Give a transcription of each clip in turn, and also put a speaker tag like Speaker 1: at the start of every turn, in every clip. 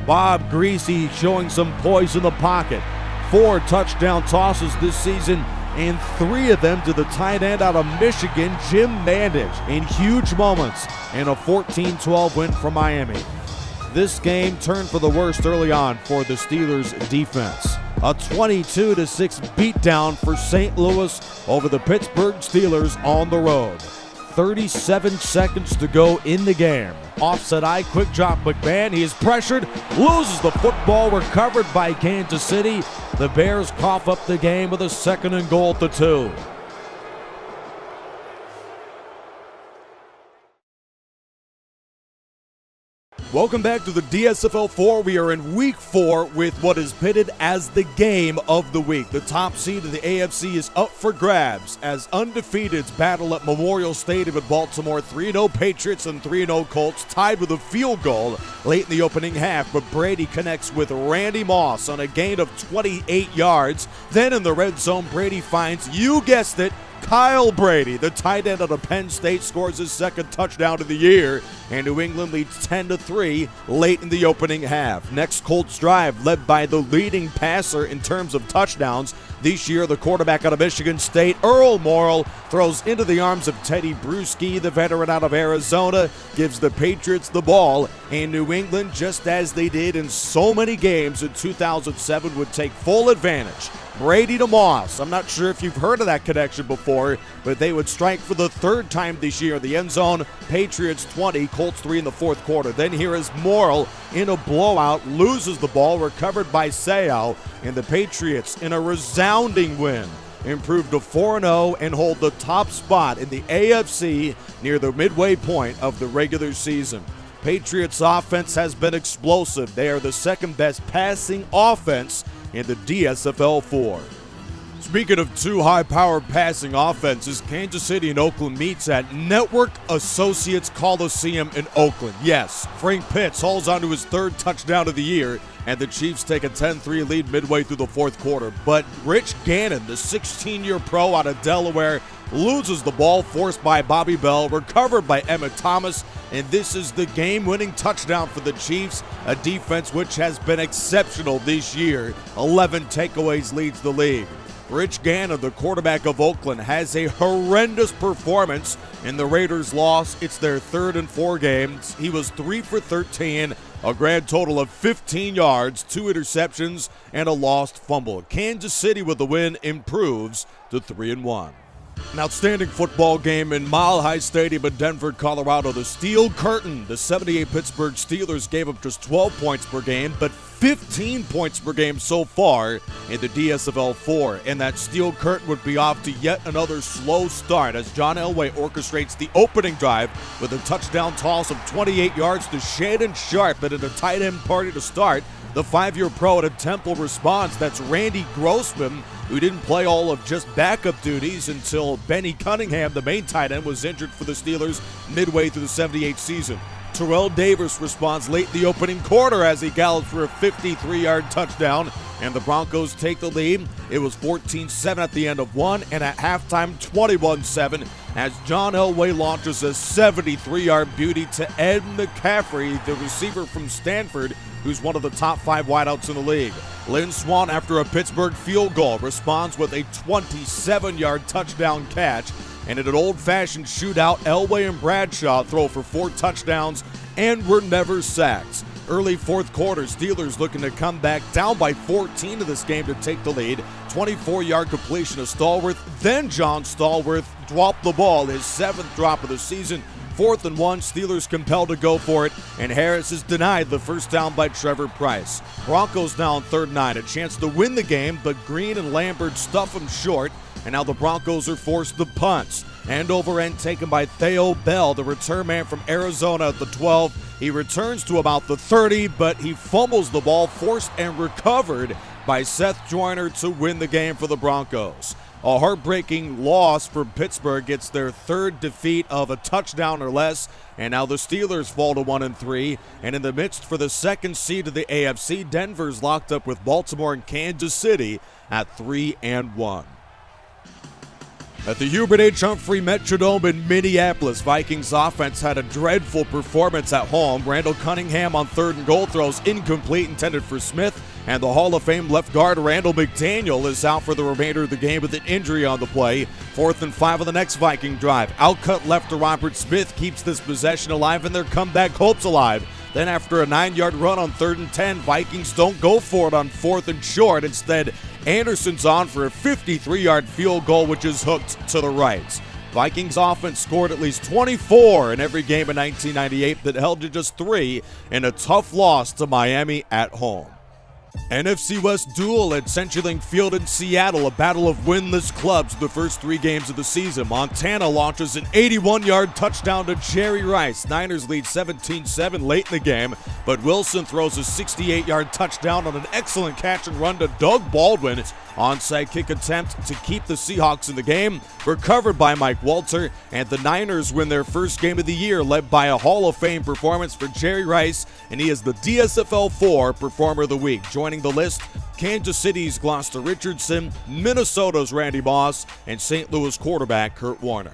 Speaker 1: Bob Greasy showing some poise in the pocket. 4 touchdown tosses this season, and 3 of them to the tight end out of Michigan, Jim Mandich, in huge moments, and a 14-12 win for Miami. This game turned for the worst early on for the Steelers' defense. A 22-6 beatdown for St. Louis over the Pittsburgh Steelers on the road. 37 seconds to go in the game. Offset eye, quick drop McMahon. He is pressured, loses the football, recovered by Kansas City. The Bears cough up the game with a 2nd and goal at the 2. Welcome back to the DSFL 4. We are in week 4 with what is pitted as the game of the week. The top seed of the AFC is up for grabs as undefeateds battle at Memorial Stadium in Baltimore. 3-0 Patriots and 3-0 Colts tied with a field goal late in the opening half, but Brady connects with Randy Moss on a gain of 28 yards. Then in the red zone, Brady finds, you guessed it, Kyle Brady, the tight end out of Penn State, scores his 2nd touchdown of the year, and New England leads 10-3 late in the opening half. Next Colts drive led by the leading passer in terms of touchdowns this year, the quarterback out of Michigan State, Earl Morrall, throws into the arms of Teddy Bruschi, the veteran out of Arizona, gives the Patriots the ball, and New England, just as they did in so many games in 2007, would take full advantage. Brady to Moss. I'm not sure if you've heard of that connection before, but they would strike for the 3rd time this year. The end zone, Patriots 20, Colts 3 in the 4th quarter. Then here is Morrall in a blowout, loses the ball, recovered by Seau, and the Patriots in a resounding win improve to 4-0 and hold the top spot in the AFC near the midway point of the regular season. Patriots offense has been explosive. They are the 2nd best passing offense in the DSFL 4. Speaking of 2 high-powered passing offenses, Kansas City and Oakland meets at Network Associates Coliseum in Oakland. Yes, Frank Pitts holds on to his 3rd touchdown of the year, and the Chiefs take a 10-3 lead midway through the 4th quarter. But Rich Gannon, the 16-year pro out of Delaware, loses the ball, forced by Bobby Bell, recovered by Emmett Thomas, and this is the game-winning touchdown for the Chiefs, a defense which has been exceptional this year. 11 takeaways leads the league. Rich Gannon, the quarterback of Oakland, has a horrendous performance in the Raiders' loss. It's their 3rd in 4 games. He was 3 for 13, a grand total of 15 yards, 2 interceptions, and a lost fumble. Kansas City with the win improves to 3-1. An outstanding football game in Mile High Stadium in Denver, Colorado. The Steel Curtain, the 78 Pittsburgh Steelers gave up just 12 points per game, but 15 points per game so far in the DSFL 4. And that Steel Curtain would be off to yet another slow start as John Elway orchestrates the opening drive with a touchdown toss of 28 yards to Shannon Sharp, and in a tight end party to start. The 5-year pro at a Temple response. That's Randy Grossman, who didn't play all of just backup duties until Benny Cunningham, the main tight end, was injured for the Steelers midway through the 78 season. Terrell Davis responds late in the opening quarter as he gallops for a 53-yard touchdown, and the Broncos take the lead. It was 14-7 at the end of 1, and at halftime 21-7 as John Elway launches a 73-yard beauty to Ed McCaffrey, the receiver from Stanford, who's one of the top 5 wideouts in the league. Lynn Swann, after a Pittsburgh field goal, responds with a 27-yard touchdown catch. And in an old-fashioned shootout, Elway and Bradshaw throw for 4 touchdowns and were never sacked. Early 4th quarter, Steelers looking to come back down by 14 of this game to take the lead. 24-yard completion of Stallworth. Then John Stallworth dropped the ball, his 7th drop of the season. 4th and 1, Steelers compelled to go for it, and Harris is denied the first down by Trevor Price. Broncos now on 3rd and 9, a chance to win the game, but Green and Lambert stuff them short, and now the Broncos are forced to punt. End over end taken by Theo Bell, the return man from Arizona at the 12. He returns to about the 30, but he fumbles the ball, forced and recovered by Seth Joyner to win the game for the Broncos. A heartbreaking loss for Pittsburgh. It's their 3rd defeat of a touchdown or less, and now the Steelers fall to 1-3. And in the midst for the 2nd seed of the AFC, Denver's locked up with Baltimore and Kansas City at 3-1. At the Hubert H. Humphrey Metrodome in Minneapolis, Vikings offense had a dreadful performance at home. Randall Cunningham on 3rd and goal throws incomplete, intended for Smith, and the Hall of Fame left guard Randall McDaniel is out for the remainder of the game with an injury on the play. 4th and 5 on the next Viking drive. Outcut left to Robert Smith keeps this possession alive and their comeback hopes alive. Then after a 9-yard run on 3rd and 10, Vikings don't go for it on 4th and short. Instead, Anderson's on for a 53-yard field goal, which is hooked to the right. Vikings offense scored at least 24 in every game in 1998 that held to just 3 in a tough loss to Miami at home. NFC West duel at CenturyLink Field in Seattle, a battle of winless clubs the first 3 games of the season. Montana launches an 81-yard touchdown to Jerry Rice. Niners lead 17-7 late in the game, but Wilson throws a 68-yard touchdown on an excellent catch and run to Doug Baldwin. Onside kick attempt to keep the Seahawks in the game, recovered by Mike Walter, and the Niners win their first game of the year, led by a Hall of Fame performance for Jerry Rice, and he is the DSFL 4 Performer of the Week. Joining the list, Kansas City's Gloucester Richardson, Minnesota's Randy Moss, and St. Louis quarterback Kurt Warner.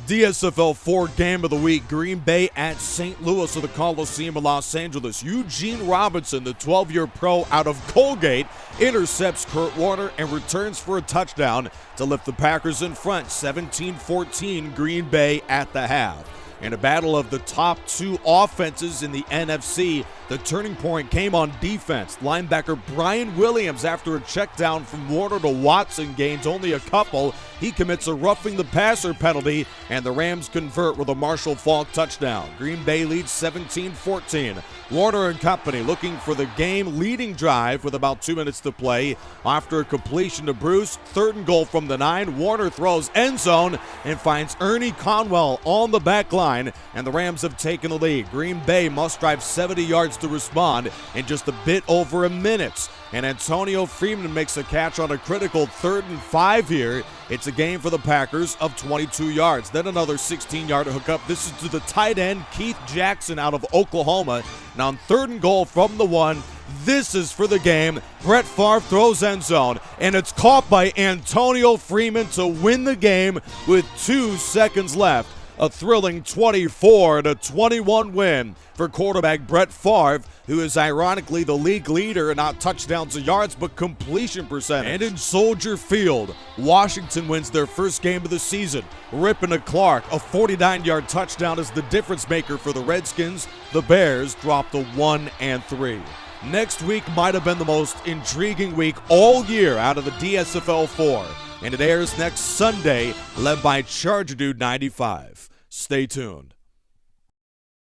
Speaker 1: DSFL 4 Game of the Week, Green Bay at St. Louis of the Coliseum in Los Angeles. Eugene Robinson, the 12-year pro out of Colgate, intercepts Kurt Warner and returns for a touchdown to lift the Packers in front, 17-14 Green Bay at the half. In a battle of the top 2 offenses in the NFC, the turning point came on defense. Linebacker Brian Williams, after a check down from Warner to Watson, gains only a couple. He commits a roughing the passer penalty, and the Rams convert with a Marshall Faulk touchdown. Green Bay leads 17-14. Warner and company looking for the game-leading drive with about 2 minutes to play. After a completion to Bruce, 3rd and goal from the 9, Warner throws end zone and finds Ernie Conwell on the back line, and the Rams have taken the lead. Green Bay must drive 70 yards to respond in just a bit over a minute. And Antonio Freeman makes a catch on a critical 3rd and 5 here. It's a gain for the Packers of 22 yards. Then another 16-yard hookup. This is to the tight end, Keith Jackson out of Oklahoma. And on 3rd and goal from the 1, this is for the game. Brett Favre throws end zone, and it's caught by Antonio Freeman to win the game with 2 seconds left. A thrilling 24-21 win for quarterback Brett Favre, who is ironically the league leader in not touchdowns or yards, but completion percentage. And in Soldier Field, Washington wins their first game of the season. Ripping to Clark, a 49-yard touchdown is the difference maker for the Redskins. The Bears drop to 1-3. Next week might have been the most intriguing week all year out of the DSFL 4. And it airs next Sunday, led by Charger Dude 95. Stay tuned.